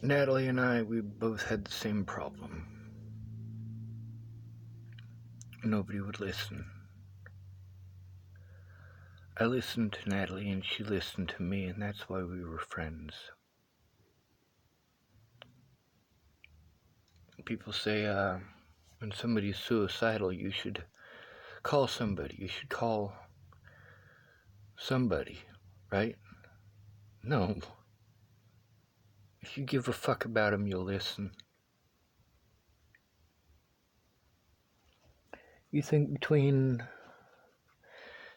Natalie and I, we both had the same problem. Nobody would listen. I listened to Natalie and she listened to me, and that's why we were friends. People say when somebody's suicidal, you should call somebody. You should call somebody, right? No. If you give a fuck about them, you'll listen. You think between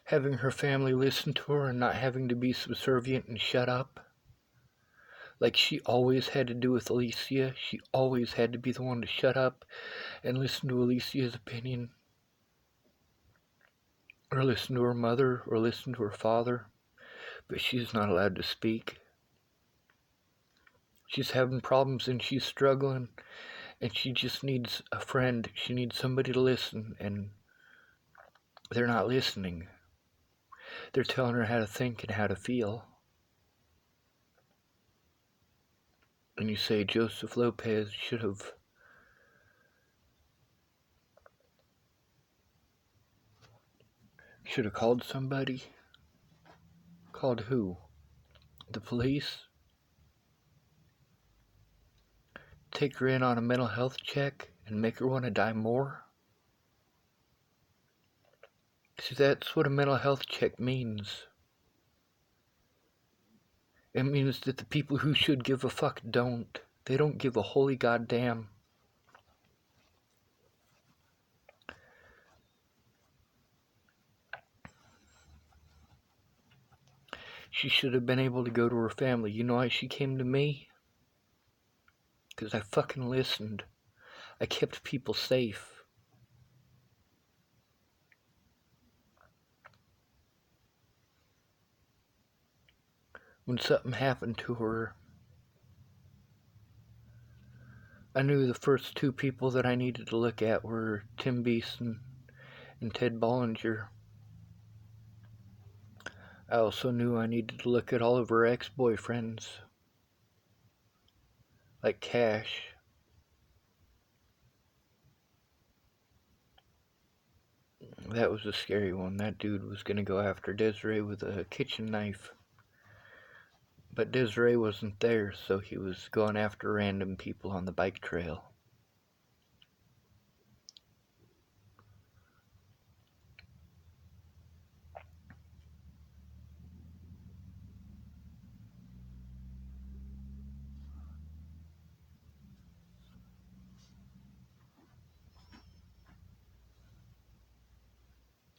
having her family listen to her and not having to be subservient and shut up, like she always had to do with Alicia, she always had to be the one to shut up and listen to Alicia's opinion, or listen to her mother, or listen to her father, but she's not allowed to speak. She's having problems and she's struggling, and she just needs a friend. She needs somebody to listen, and they're not listening. They're telling her how to think and how to feel. And you say Joseph Lopez should have called somebody. Called who? The police? Take her in on a mental health check and make her want to die more? See, that's what a mental health check means. It means that the people who should give a fuck don't. They don't give a holy goddamn. She should have been able to go to her family. You know why she came to me? Because I fucking listened. I kept people safe. When something happened to her, I knew the first two people that I needed to look at were Tim Beeson and Ted Bollinger. I also knew I needed to look at all of her ex-boyfriends, like Cash. That was a scary one. That dude was gonna go after Desiree with a kitchen knife. But Desiree wasn't there, so he was going after random people on the bike trail.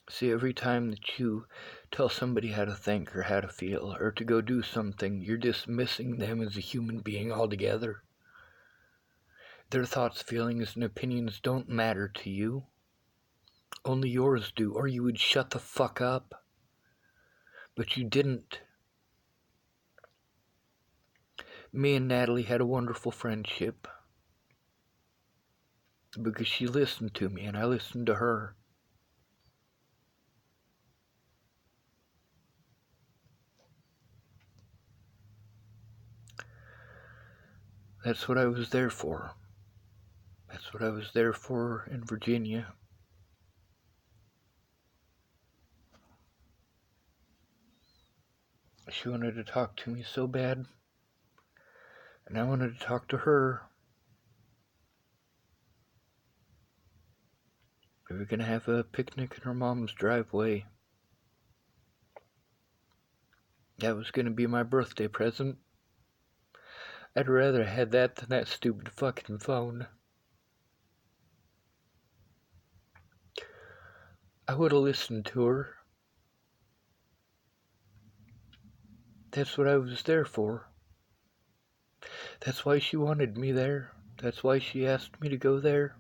See, every time that you tell somebody how to think or how to feel or to go do something, you're dismissing them as a human being altogether. Their thoughts, feelings, and opinions don't matter to you. Only yours do, or you would shut the fuck up. But you didn't. Me and Natalie had a wonderful friendship because she listened to me and I listened to her. That's what I was there for. That's what I was there for in Virginia. She wanted to talk to me so bad, and I wanted to talk to her. We were going to have a picnic in her mom's driveway. That was going to be my birthday present. I'd rather have had that than that stupid fucking phone. I would have listened to her. That's what I was there for. That's why she wanted me there. That's why she asked me to go there.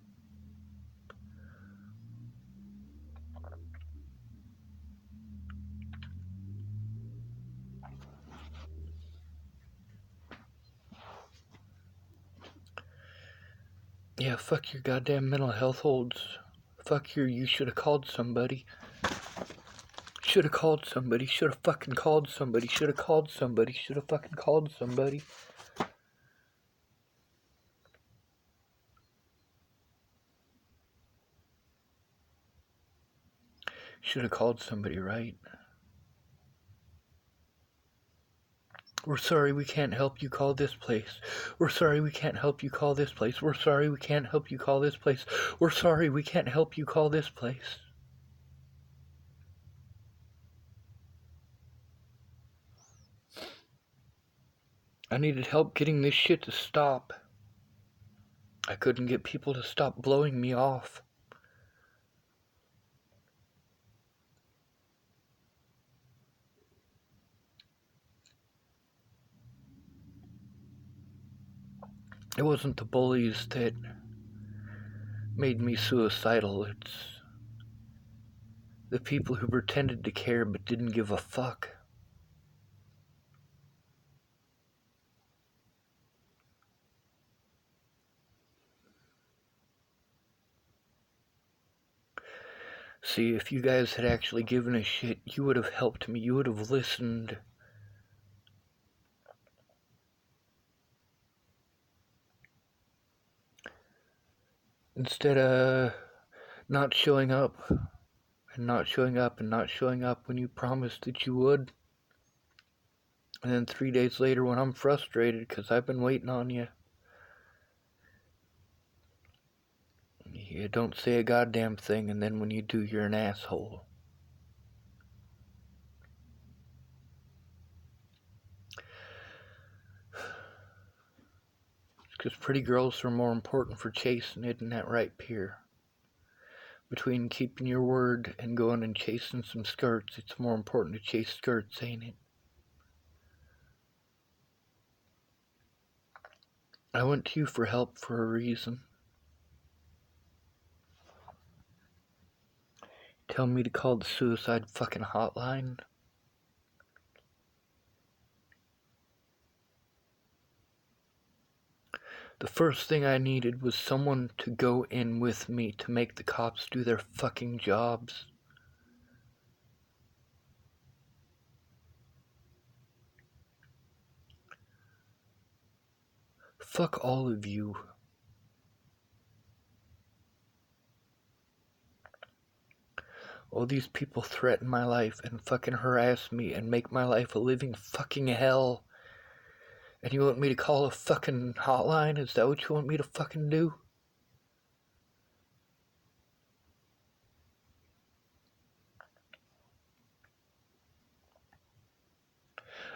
Yeah, fuck your goddamn mental health holds. Fuck your you should have called somebody. Should have called somebody. Should have fucking called somebody. Should have called somebody. Should have fucking called somebody. Should have called somebody, right? We're sorry we can't help you, call this place. We're sorry we can't help you, call this place. We're sorry we can't help you, call this place. We're sorry we can't help you, call this place. I needed help getting this shit to stop. I couldn't get people to stop blowing me off. It wasn't the bullies that made me suicidal. It's the people who pretended to care but didn't give a fuck. See, if you guys had actually given a shit, you would have helped me. You would have listened. Instead of not showing up and not showing up and not showing up when you promised that you would. And then 3 days later when I'm frustrated because I've been waiting on you, you don't say a goddamn thing, and then when you do, you're an asshole. It's because pretty girls are more important for chasing, isn't that right, Pierre? Between keeping your word and going and chasing some skirts, it's more important to chase skirts, ain't it? I went to you for help for a reason. Tell me to call the suicide fucking hotline? The first thing I needed was someone to go in with me to make the cops do their fucking jobs. Fuck all of you. All these people threaten my life and fucking harass me and make my life a living fucking hell. And you want me to call a fucking hotline? Is that what you want me to fucking do?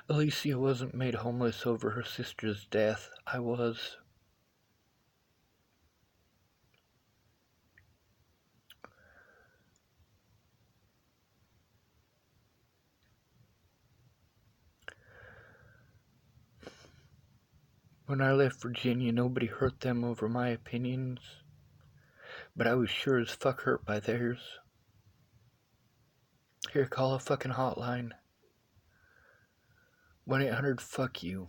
Alicia wasn't made homeless over her sister's death. I was. When I left Virginia, nobody hurt them over my opinions, but I was sure as fuck hurt by theirs. Here, call a fucking hotline. 1-800-FUCK-YOU.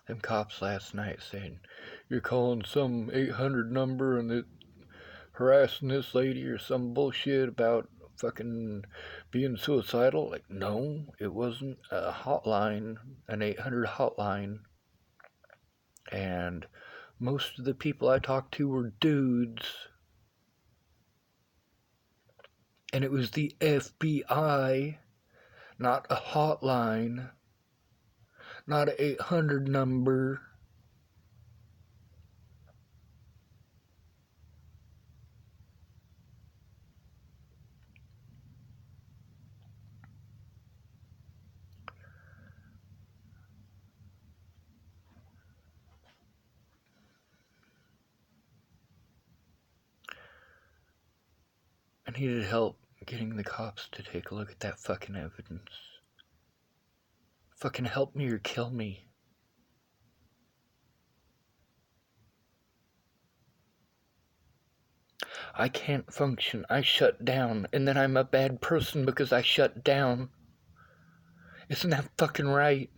Them cops last night saying, you're calling some 800 number and harassing this lady or some bullshit about fucking being suicidal. Like, no, it wasn't a hotline, an 800 hotline. And most of the people I talked to were dudes. And it was the FBI, not a hotline, not an 800 number. I needed help getting the cops to take a look at that fucking evidence. Fucking help me or kill me. I can't function. I shut down, and then I'm a bad person because I shut down. Isn't that fucking right?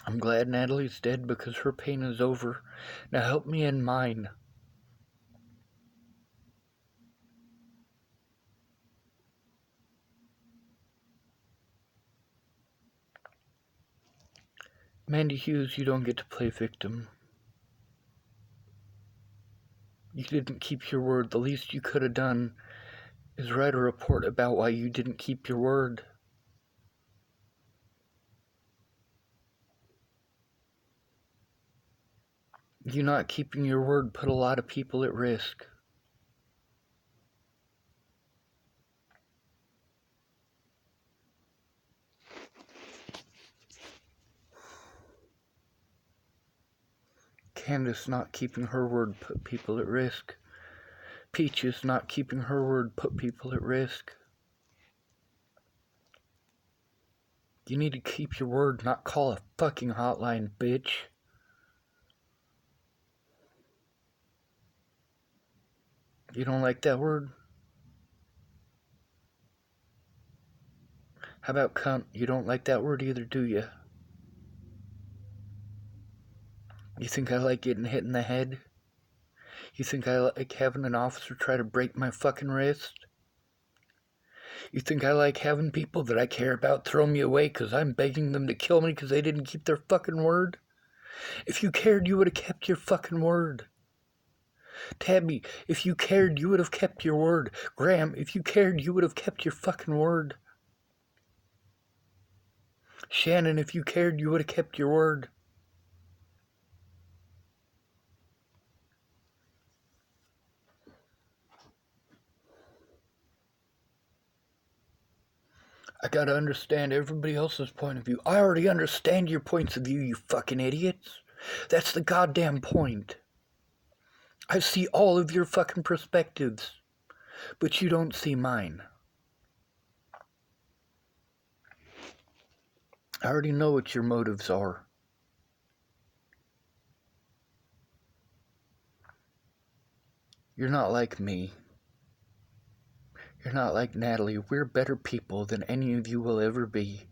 I'm glad Natalie's dead because her pain is over. Now help me end mine. Mandy Hughes, you don't get to play victim. You didn't keep your word. The least you could have done is write a report about why you didn't keep your word. You not keeping your word put a lot of people at risk. Candace not keeping her word put people at risk. Peaches not keeping her word put people at risk. You need to keep your word, not call a fucking hotline, bitch. You don't like that word? How about cunt? You don't like that word either, do you? You think I like getting hit in the head? You think I like having an officer try to break my fucking wrist? You think I like having people that I care about throw me away because I'm begging them to kill me because they didn't keep their fucking word? If you cared, you would have kept your fucking word. Tabby, if you cared, you would have kept your word. Graham, if you cared, you would have kept your fucking word. Shannon, if you cared, you would have kept your word. I gotta understand everybody else's point of view. I already understand your points of view, you fucking idiots. That's the goddamn point. I see all of your fucking perspectives, but you don't see mine. I already know what your motives are. You're not like me. You're not like Natalie. We're better people than any of you will ever be.